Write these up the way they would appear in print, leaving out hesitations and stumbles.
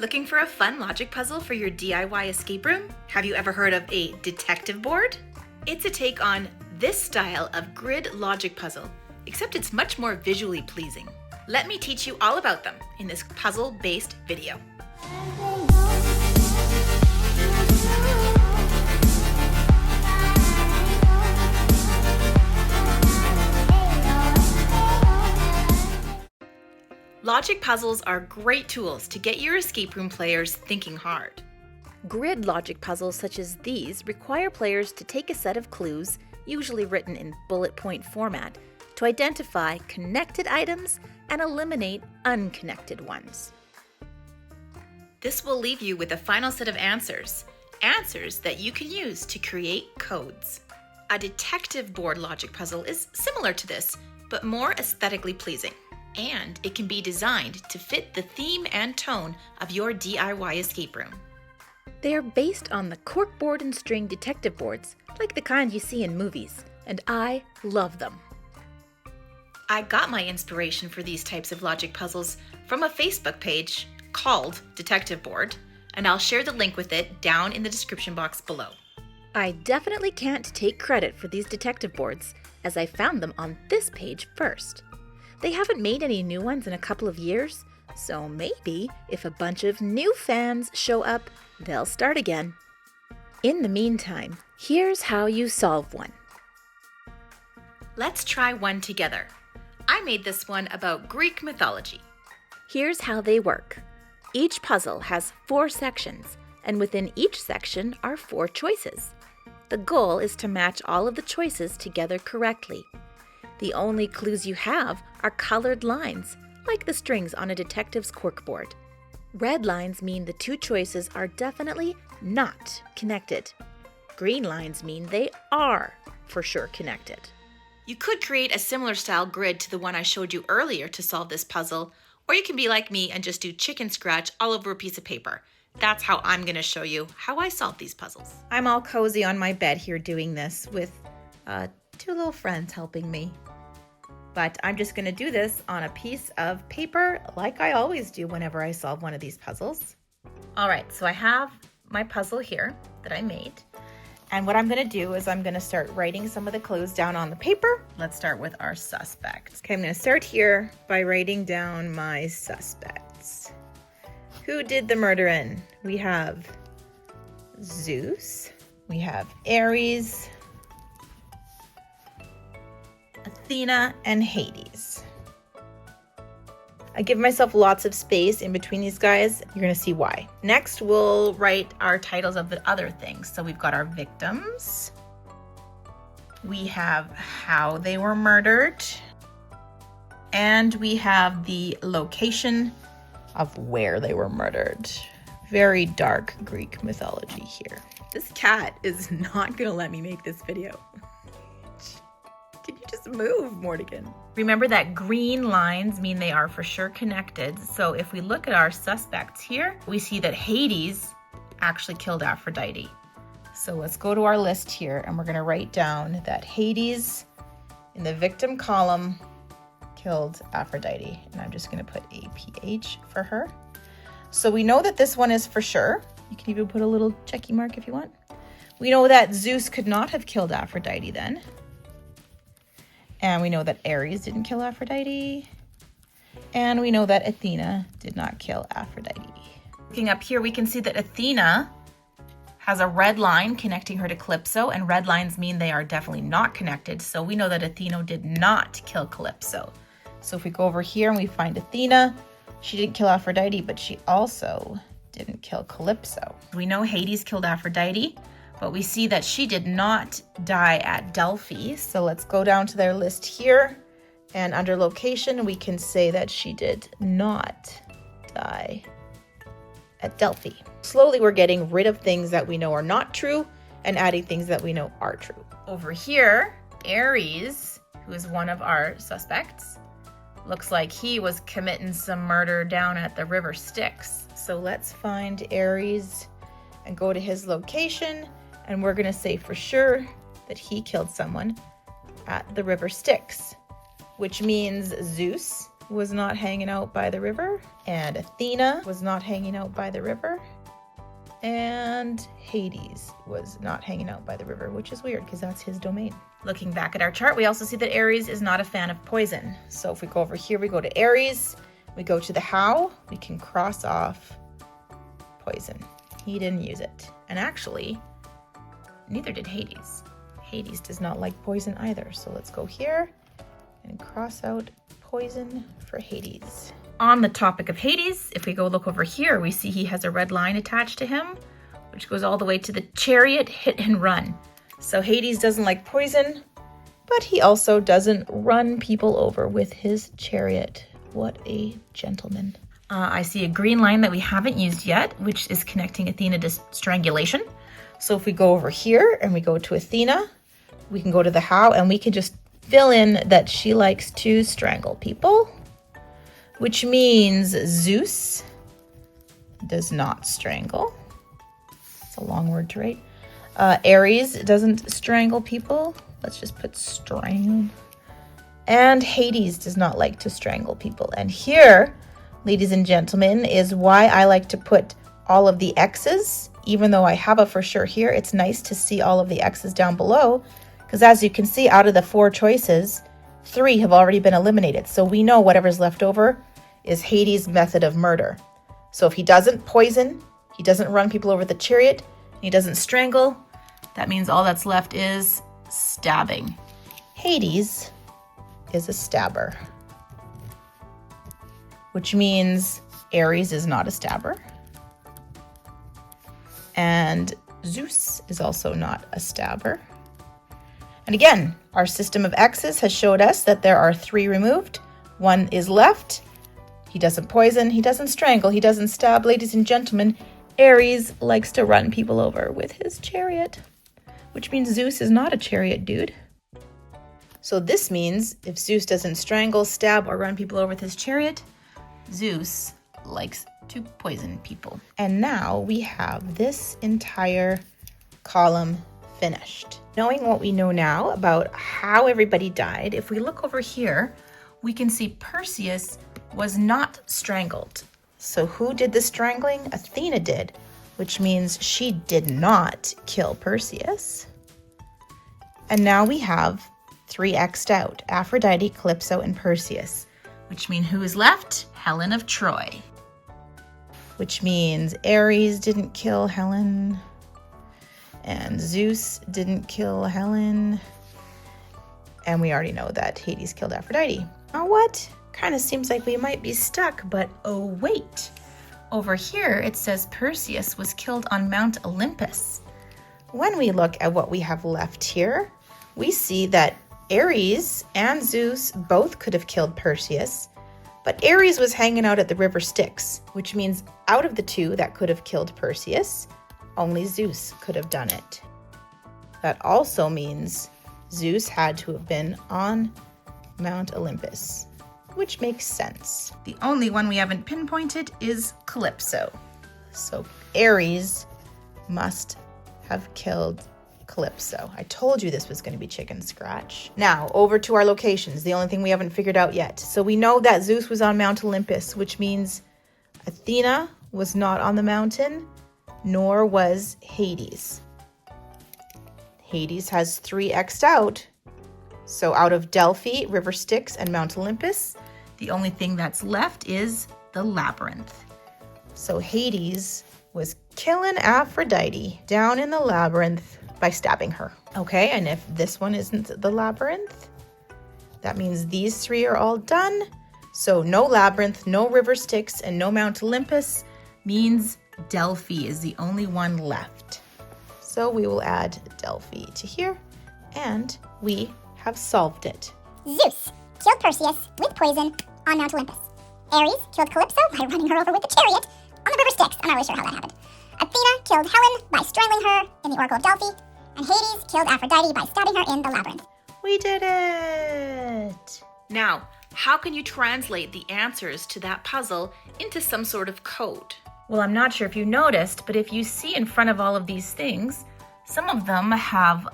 Looking for a fun logic puzzle for your DIY escape room? Have you ever heard of a detective board? It's a take on this style of grid logic puzzle, except it's much more visually pleasing. Let me teach you all about them in this puzzle-based video. Logic puzzles are great tools to get your escape room players thinking hard. Grid logic puzzles such as these require players to take a set of clues, usually written in bullet point format, to identify connected items and eliminate unconnected ones. This will leave you with a final set of answers that you can use to create codes. A detective board logic puzzle is similar to this, but more aesthetically pleasing. And it can be designed to fit the theme and tone of your DIY escape room. They are based on the corkboard and string detective boards, like the kind you see in movies, and I love them. I got my inspiration for these types of logic puzzles from a Facebook page called Detective Board, and I'll share the link with it down in the description box below. I definitely can't take credit for these detective boards, as I found them on this page first. They haven't made any new ones in a couple of years, so maybe if a bunch of new fans show up, they'll start again. In the meantime, here's how you solve one. Let's try one together. I made this one about Greek mythology. Here's how they work. Each puzzle has 4 sections, and within each section are 4 choices. The goal is to match all of the choices together correctly. The only clues you have are colored lines, like the strings on a detective's corkboard. Red lines mean the 2 choices are definitely not connected. Green lines mean they are for sure connected. You could create a similar style grid to the one I showed you earlier to solve this puzzle, or you can be like me and just do chicken scratch all over a piece of paper. That's how I'm going to show you how I solve these puzzles. I'm all cozy on my bed here doing this with 2 little friends helping me. But I'm just going to do this on a piece of paper like I always do whenever I solve one of these puzzles. All right, so I have my puzzle here that I made. And what I'm going to do is I'm going to start writing some of the clues down on the paper. Let's start with our suspects. Okay, I'm going to start here by writing down my suspects. Who did the murdering? We have Zeus. We have Ares, Athena, and Hades. I give myself lots of space in between these guys. You're gonna see why. Next, we'll write our titles of the other things. So we've got our victims. We have how they were murdered. And we have the location of where they were murdered. Very dark Greek mythology here. This cat is not gonna let me make this video. Can you just move, Mortigan? Remember that green lines mean they are for sure connected. So if we look at our suspects here, we see that Hades actually killed Aphrodite. So let's go to our list here and we're gonna write down that Hades in the victim column killed Aphrodite. And I'm just gonna put APH for her. So we know that this one is for sure. You can even put a little checky mark if you want. We know that Zeus could not have killed Aphrodite then. And we know that Ares didn't kill Aphrodite. And we know that Athena did not kill Aphrodite. Looking up here, we can see that Athena has a red line connecting her to Calypso, and red lines mean they are definitely not connected. So we know that Athena did not kill Calypso. So if we go over here and we find Athena, she didn't kill Aphrodite, but she also didn't kill Calypso. We know Hades killed Aphrodite, but we see that she did not die at Delphi. So let's go down to their list here. And under location, we can say that she did not die at Delphi. Slowly, we're getting rid of things that we know are not true and adding things that we know are true. Over here, Ares, who is one of our suspects, looks like he was committing some murder down at the River Styx. So let's find Ares and go to his location. And we're gonna say for sure that he killed someone at the River Styx, which means Zeus was not hanging out by the river, and Athena was not hanging out by the river, and Hades was not hanging out by the river, which is weird because that's his domain. Looking back at our chart, we also see that Aries is not a fan of poison. So if we go over here, we go to Aries, we go to the how, we can cross off poison. He didn't use it. And actually, neither did Hades. Hades does not like poison either. So let's go here and cross out poison for Hades. On the topic of Hades, if we go look over here, we see he has a red line attached to him, which goes all the way to the chariot, hit and run. So Hades doesn't like poison, but he also doesn't run people over with his chariot. What a gentleman. I see a green line that we haven't used yet, which is connecting Athena to strangulation. So if we go over here and we go to Athena, we can go to the how and we can just fill in that she likes to strangle people, which means Zeus does not strangle. It's a long word to write. Aries doesn't strangle people. Let's just put strang. And Hades does not like to strangle people. And here, ladies and gentlemen, is why I like to put all of the X's. Even though I have a for sure here, it's nice to see all of the X's down below. Because as you can see, out of the 4 choices, 3 have already been eliminated. So we know whatever's left over is Hades' method of murder. So if he doesn't poison, he doesn't run people over the chariot, he doesn't strangle, that means all that's left is stabbing. Hades is a stabber, which means Aries is not a stabber. And Zeus is also not a stabber. And again, our system of X's has showed us that there are 3 removed. 1 is left. He doesn't poison, he doesn't strangle, he doesn't stab. Ladies and gentlemen, Aries likes to run people over with his chariot, which means Zeus is not a chariot dude. So this means if Zeus doesn't strangle, stab, or run people over with his chariot, Zeus likes to poison people. And now we have this entire column finished. Knowing what we know now about how everybody died, if we look over here, we can see Perseus was not strangled. So who did the strangling? Athena did, which means she did not kill Perseus. And now we have 3 X'd out, Aphrodite, Calypso, and Perseus, which mean who is left? Helen of Troy. Which means Ares didn't kill Helen, and Zeus didn't kill Helen, and we already know that Hades killed Aphrodite. Now what? Kind of seems like we might be stuck, but oh wait. Over here it says Perseus was killed on Mount Olympus. When we look at what we have left here, we see that Ares and Zeus both could have killed Perseus, but Ares was hanging out at the river Styx, which means out of the 2 that could have killed Perseus, only Zeus could have done it. That also means Zeus had to have been on Mount Olympus, which makes sense. The only one we haven't pinpointed is Calypso. So Ares must have killed Calypso. I told you this was going to be chicken scratch. Now, over to our locations, the only thing we haven't figured out yet. So we know that Zeus was on Mount Olympus, which means Athena was not on the mountain, nor was Hades. Hades has 3 X'd out. So out of Delphi, River Styx, and Mount Olympus, the only thing that's left is the labyrinth. So Hades was killing Aphrodite down in the labyrinth by stabbing her. Okay, and if this one isn't the labyrinth, that means these 3 are all done. So no labyrinth, no River Styx, and no Mount Olympus means Delphi is the only one left. So we will add Delphi to here, and we have solved it. Zeus killed Perseus with poison on Mount Olympus. Ares killed Calypso by running her over with the chariot on the river Styx. I'm not really sure how that happened. Athena killed Helen by strangling her in the Oracle of Delphi. And Hades killed Aphrodite by stabbing her in the labyrinth. We did it! Now, how can you translate the answers to that puzzle into some sort of code? Well, I'm not sure if you noticed, but if you see in front of all of these things, some of them have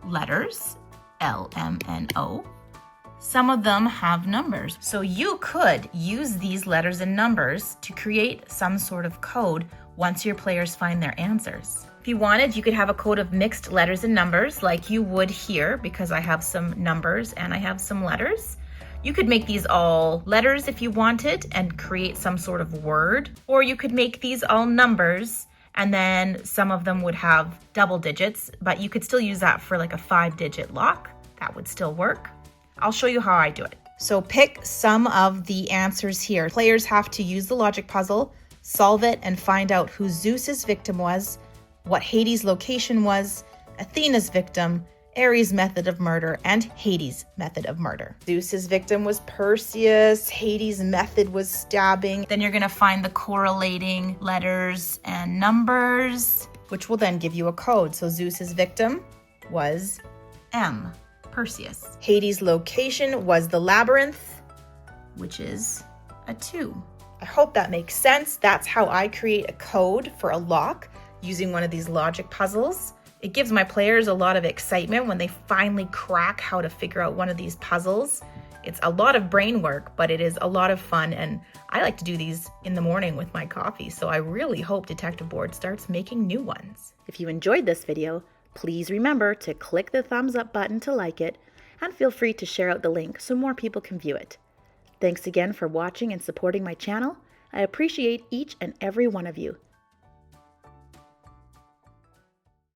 letters, L, M, N, O. some of them have numbers. So you could use these letters and numbers to create some sort of code once your players find their answers. If you wanted, you could have a code of mixed letters and numbers like you would here, because I have some numbers and I have some letters. You could make these all letters if you wanted and create some sort of word, or you could make these all numbers and then some of them would have double digits, but you could still use that for like a 5-digit lock. That would still work. I'll show you how I do it. So pick some of the answers here. Players have to use the logic puzzle, solve it, and find out who Zeus's victim was, what Hades' location was, Athena's victim, Ares' method of murder, and Hades' method of murder. Zeus's victim was Perseus, Hades' method was stabbing. Then you're gonna find the correlating letters and numbers, which will then give you a code. So Zeus's victim was M, Perseus. Hades' location was the labyrinth, which is a 2. I hope that makes sense. That's how I create a code for a lock using one of these logic puzzles. It gives my players a lot of excitement when they finally crack how to figure out one of these puzzles. It's a lot of brain work, but it is a lot of fun, and I like to do these in the morning with my coffee, so I really hope Detective Board starts making new ones. If you enjoyed this video, please remember to click the thumbs up button to like it, and feel free to share out the link so more people can view it. Thanks again for watching and supporting my channel. I appreciate each and every one of you.